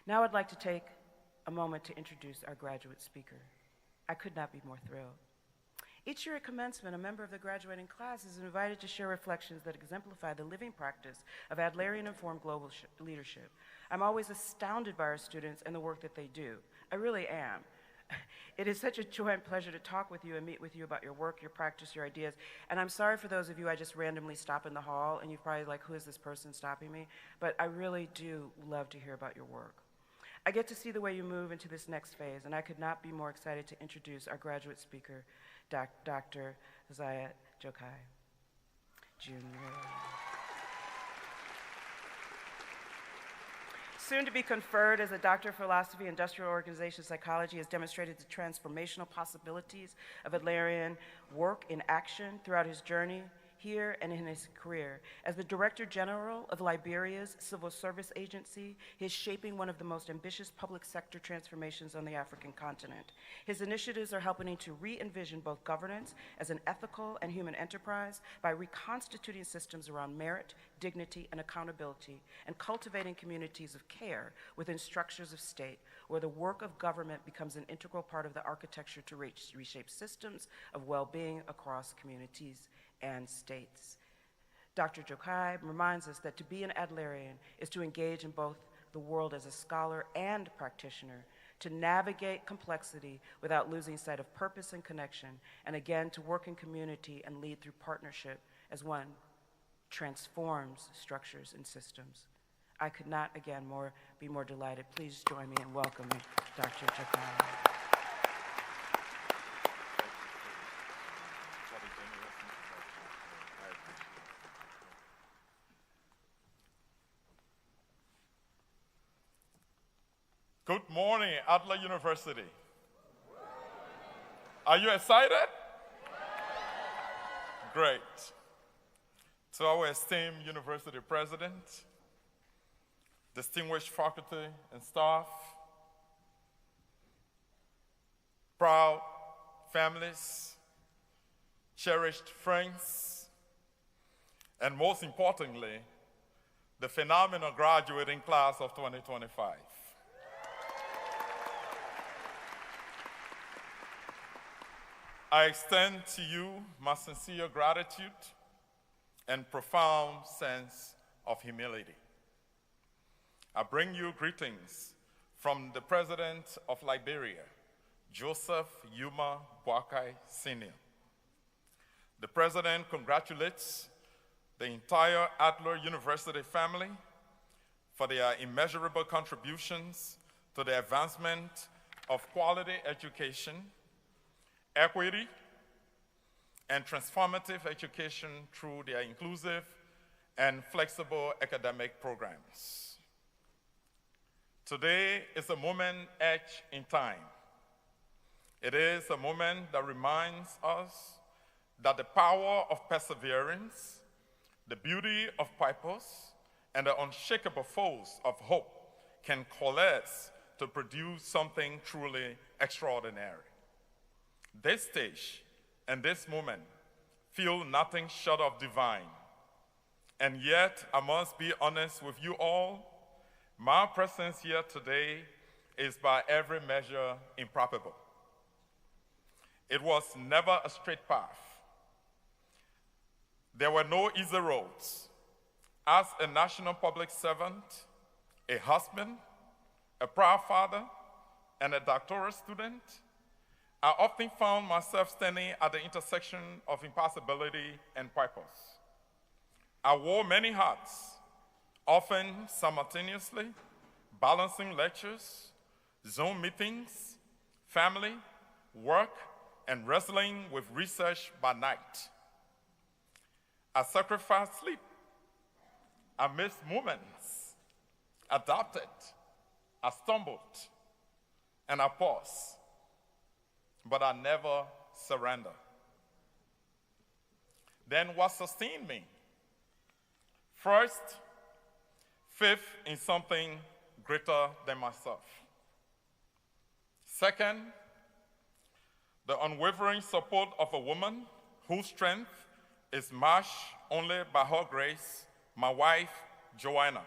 Now I'd like to take a moment to introduce our graduate speaker. I could not be more thrilled. Each year at commencement, a member of the graduating class is invited to share reflections that exemplify the living practice of Adlerian-informed global leadership. I'm always astounded by our students and the work that they do. I really am. It is such a joy and pleasure to talk with you and meet with you about your work, your practice, your ideas. And I'm sorry for those of you I just randomly stop in the hall and you're probably like, who is this person stopping me? But I really do love to hear about your work. I get to see the way you move into this next phase, and I could not be more excited to introduce our graduate speaker, Dr. Josiah Joekai Jr. Soon to be conferred as a Doctor of Philosophy, Industrial Organization Psychology, has demonstrated the transformational possibilities of Adlerian work in action throughout his journey here and in his career. As the Director General of Liberia's Civil Service Agency, he is shaping one of the most ambitious public sector transformations on the African continent. His initiatives are helping to re-envision both governance as an ethical and human enterprise by reconstituting systems around merit, dignity, and accountability, and cultivating communities of care within structures of state, where the work of government becomes an integral part of the architecture to reshape systems of well-being across communities and states. Dr. Joekai reminds us that to be an Adlerian is to engage in both the world as a scholar and practitioner, to navigate complexity without losing sight of purpose and connection, and again, to work in community and lead through partnership as one transforms structures and systems. I could not, again, be more delighted. Please join me in welcoming Dr. Joekai. Good morning, Adler University. Are you excited? Great. To our esteemed university president, distinguished faculty and staff, proud families, cherished friends, and most importantly, the phenomenal graduating class of 2025. I extend to you my sincere gratitude and profound sense of humility. I bring you greetings from the President of Liberia, Joseph Joekai Sr. The President congratulates the entire Adler University family for their immeasurable contributions to the advancement of quality education, equity, and transformative education through their inclusive and flexible academic programs. Today is a moment etched in time. It is a moment that reminds us that the power of perseverance, the beauty of purpose, and the unshakable force of hope can coalesce to produce something truly extraordinary. This stage and this moment feel nothing short of divine. And yet, I must be honest with you all, my presence here today is by every measure improbable. It was never a straight path. There were no easy roads. As a national public servant, a husband, a proud father, and a doctoral student, I often found myself standing at the intersection of impossibility and purpose. I wore many hats, often simultaneously, balancing lectures, Zoom meetings, family, work, and wrestling with research by night. I sacrificed sleep. I missed moments. I doubted. I stumbled. And I paused. But I never surrendered. Then what sustained me? First, faith in something greater than myself. Second, the unwavering support of a woman whose strength is matched only by her grace, my wife, Joanna.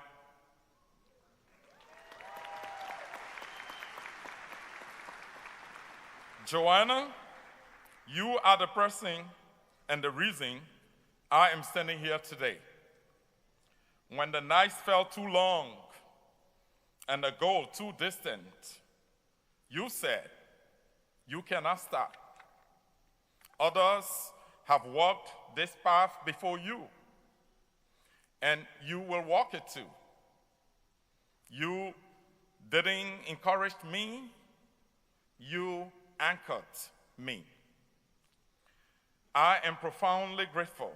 Joanna, you are the person and the reason I am standing here today. When the nights felt too long and the goal too distant, you said, you cannot stop. Others have walked this path before you, and you will walk it too. You didn't encourage me, you anchored me. I am profoundly grateful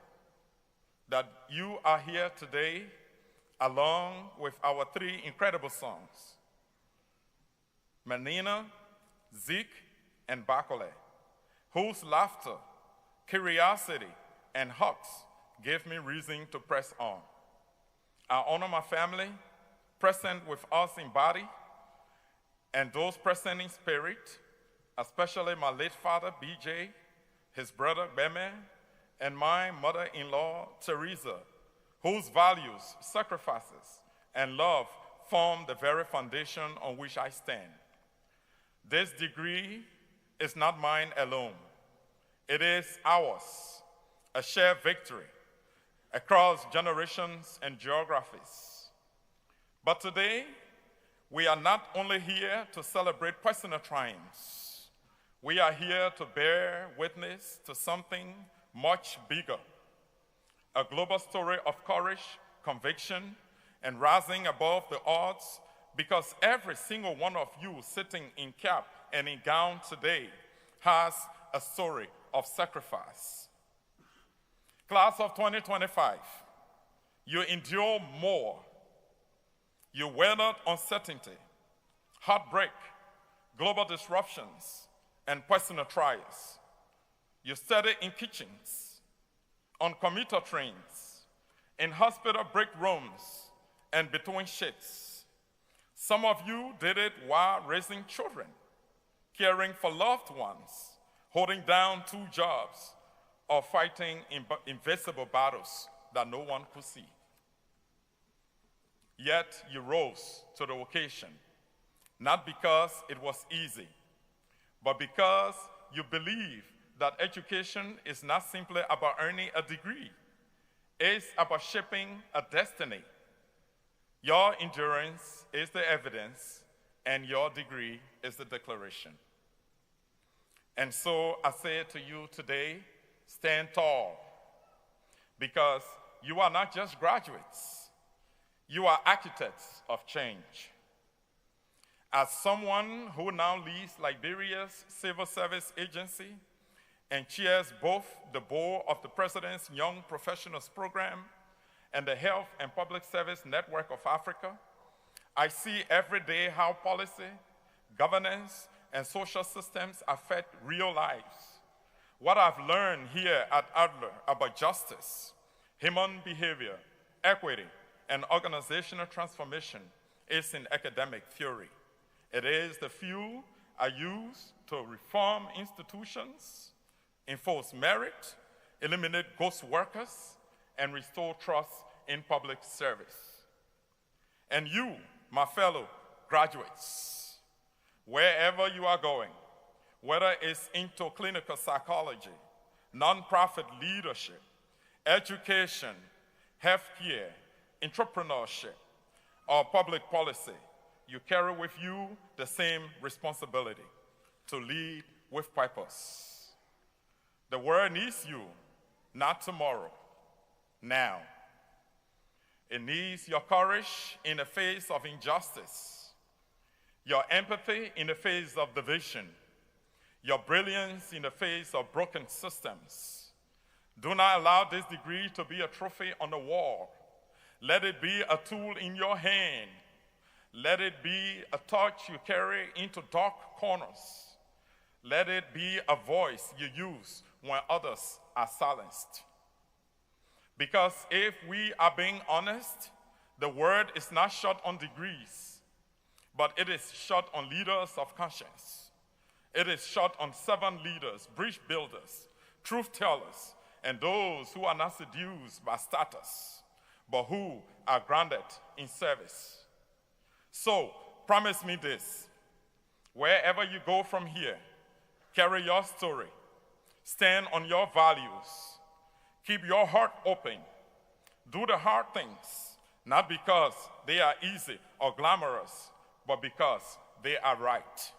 that you are here today along with our three incredible sons, Menina, Zeke, and Bakole, whose laughter, curiosity, and hugs gave me reason to press on. I honor my family, present with us in body, and those present in spirit, especially my late father, BJ, his brother, Beme, and my mother-in-law, Teresa, whose values, sacrifices, and love form the very foundation on which I stand. This degree is not mine alone. It is ours, a shared victory across generations and geographies. But today, we are not only here to celebrate personal triumphs, we are here to bear witness to something much bigger, a global story of courage, conviction, and rising above the odds, because every single one of you sitting in cap and in gown today has a story of sacrifice. Class of 2025, you endure more. You weathered uncertainty, heartbreak, global disruptions, and personal trials. You studied in kitchens, on commuter trains, in hospital break rooms, and between shifts. Some of you did it while raising children, caring for loved ones, holding down 2 jobs, or fighting invisible battles that no one could see. Yet you rose to the occasion, not because it was easy, but because you believe that education is not simply about earning a degree. It's about shaping a destiny. Your endurance is the evidence, and your degree is the declaration. And so I say to you today, stand tall, because you are not just graduates, you are architects of change. As someone who now leads Liberia's Civil Service Agency and chairs both the board of the President's Young Professionals Program and the Health and Public Service Network of Africa, I see every day how policy, governance, and social systems affect real lives. What I've learned here at Adler about justice, human behavior, equity, and organizational transformation is in academic theory. It is the fuel I use to reform institutions, enforce merit, eliminate ghost workers, and restore trust in public service. And you, my fellow graduates, wherever you are going, whether it's into clinical psychology, nonprofit leadership, education, healthcare, entrepreneurship, or public policy, you carry with you the same responsibility to lead with purpose. The world needs you, not tomorrow, now. It needs your courage in the face of injustice, your empathy in the face of division, your brilliance in the face of broken systems. Do not allow this degree to be a trophy on the wall. Let it be a tool in your hand. Let it be a torch you carry into dark corners. Let it be a voice you use when others are silenced. Because if we are being honest, the world is not short on degrees, but it is short on leaders of conscience. It is short on servant leaders, bridge builders, truth tellers, and those who are not seduced by status, but who are grounded in service. So, promise me this: wherever you go from here, Carry your story. Stand on your values. Keep your heart open. Do the hard things, not because they are easy or glamorous, but because they are right.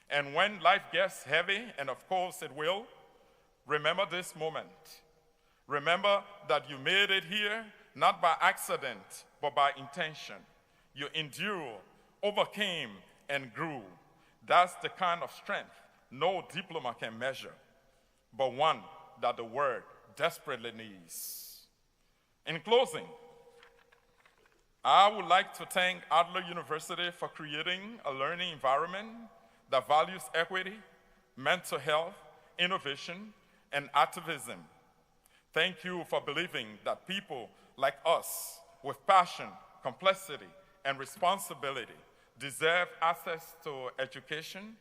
And when life gets heavy, and of course it will, remember this moment. Remember that you made it here, not by accident, but by intention. You endured, overcame, and grew. That's the kind of strength no diploma can measure, but one that the world desperately needs. In closing, I would like to thank Adler University for creating a learning environment that values equity, mental health, innovation, and activism. Thank you for believing that people like us with passion, complexity, and responsibility deserve access to education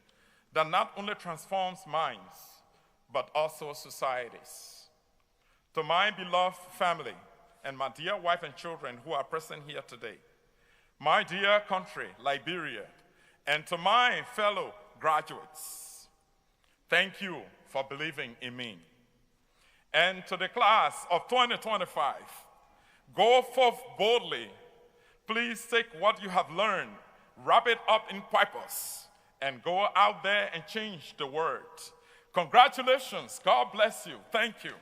that not only transforms minds, but also societies. To my beloved family and my dear wife and children who are present here today, my dear country, Liberia, and to my fellow graduates, thank you for believing in me. And to the class of 2025, go forth boldly. Please take what you have learned, wrap it up in purpose, and go out there and change the world. Congratulations. God bless you. Thank you.